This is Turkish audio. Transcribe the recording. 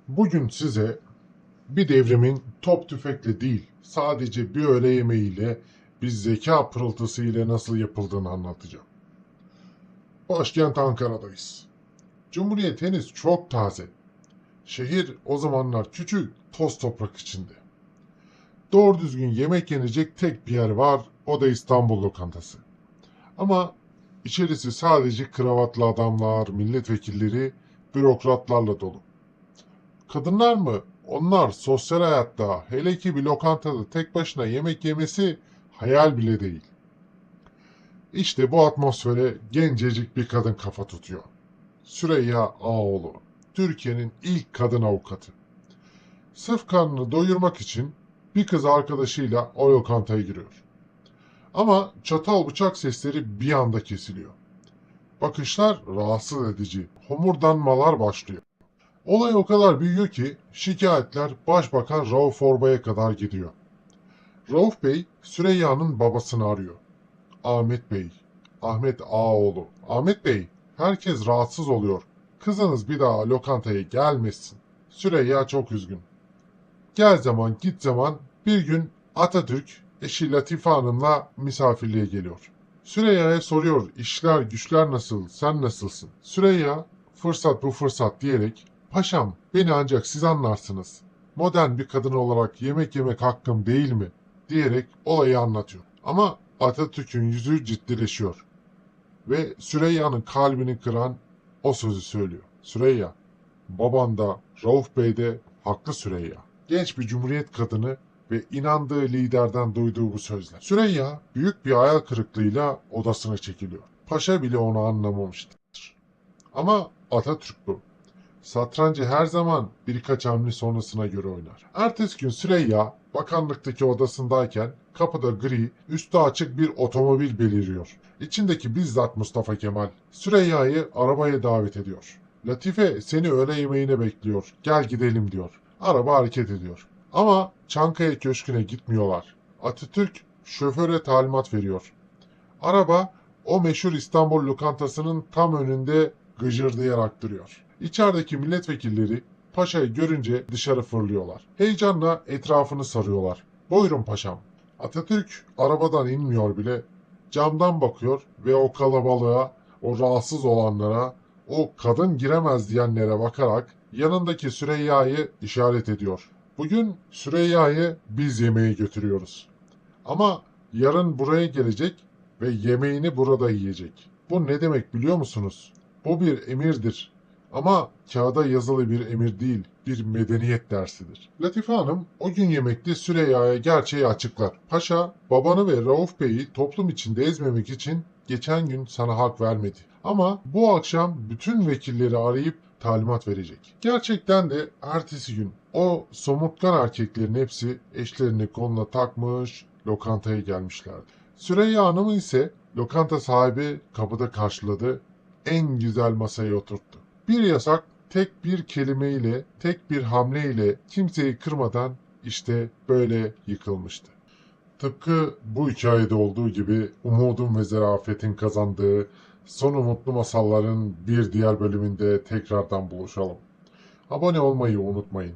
Bugün size bir devrimin top tüfekle değil, sadece bir öğle yemeğiyle, bir zeka pırıltısı ile nasıl yapıldığını anlatacağım. Başkent Ankara'dayız. Cumhuriyet henüz çok taze. Şehir o zamanlar küçük, toz toprak içinde. Doğru düzgün yemek yenecek tek bir yer var, o da İstanbul lokantası. Ama içerisi sadece kravatlı adamlar, milletvekilleri, bürokratlarla dolu. Kadınlar mı? Onlar sosyal hayatta, hele ki bir lokantada tek başına yemek yemesi hayal bile değil. İşte bu atmosfere gencecik bir kadın kafa tutuyor. Süreyya Ağoğlu, Türkiye'nin ilk kadın avukatı. Sırf karnını doyurmak için bir kız arkadaşıyla o lokantaya giriyor. Ama çatal bıçak sesleri bir anda kesiliyor. Bakışlar rahatsız edici, homurdanmalar başlıyor. Olay o kadar büyüyor ki şikayetler Başbakan Rauf Orbay'a kadar gidiyor. Rauf Bey Süreyya'nın babasını arıyor. Ahmet Bey, Ahmet Ağaoğlu. Ahmet Bey, herkes rahatsız oluyor. Kızınız bir daha lokantaya gelmesin. Süreyya çok üzgün. Gel zaman git zaman bir gün Atatürk eşi Latife Hanım'la misafirliğe geliyor. Süreyya'ya soruyor işler güçler nasıl, sen nasılsın? Süreyya fırsat bu fırsat diyerek paşam beni ancak siz anlarsınız. Modern bir kadın olarak yemek yemek hakkım değil mi? Diyerek olayı anlatıyor. Ama Atatürk'ün yüzü ciddileşiyor ve Süreyya'nın kalbini kıran o sözü söylüyor. Süreyya, baban da Rauf Bey de haklı Süreyya. Genç bir cumhuriyet kadını ve inandığı liderden duyduğu bu sözler. Süreyya büyük bir hayal kırıklığıyla odasına çekiliyor. Paşa bile onu anlamamıştır. Ama Atatürk bu. Satrancı her zaman birkaç hamle sonrasına göre oynar. Ertesi gün Süreyya bakanlıktaki odasındayken kapıda gri, üstü açık bir otomobil beliriyor. İçindeki bizzat Mustafa Kemal Süreyya'yı arabaya davet ediyor. Latife seni öğle yemeğine bekliyor. Gel gidelim diyor. Araba hareket ediyor. Ama Çankaya Köşkü'ne gitmiyorlar. Atatürk şoföre talimat veriyor. Araba o meşhur İstanbul lokantasının tam önünde gıcırdayarak duruyor. İçerideki milletvekilleri paşayı görünce dışarı fırlıyorlar. Heyecanla etrafını sarıyorlar. Buyurun paşam. Atatürk arabadan inmiyor bile. Camdan bakıyor ve o kalabalığa, o rahatsız olanlara, o kadın giremez diyenlere bakarak yanındaki Süreyya'yı işaret ediyor. Bugün Süreyya'yı biz yemeğe götürüyoruz. Ama yarın buraya gelecek ve yemeğini burada yiyecek. Bu ne demek biliyor musunuz? Bu bir emirdir. Ama kağıda yazılı bir emir değil, bir medeniyet dersidir. Latife Hanım o gün yemekte Süreyya'ya gerçeği açıklar. Paşa, babanı ve Rauf Bey'i toplum içinde ezmemek için geçen gün sana hak vermedi. Ama bu akşam bütün vekilleri arayıp talimat verecek. Gerçekten de ertesi gün o somurtkan erkeklerin hepsi eşlerini koluna takmış, lokantaya gelmişlerdi. Süreyya Hanım'ı ise lokanta sahibi kapıda karşıladı, en güzel masaya oturttu. Bir yasak tek bir kelimeyle, tek bir hamleyle kimseyi kırmadan işte böyle yıkılmıştı. Tıpkı bu hikayede olduğu gibi umudun ve zarafetin kazandığı son umutlu masalların bir diğer bölümünde tekrardan buluşalım. Abone olmayı unutmayın.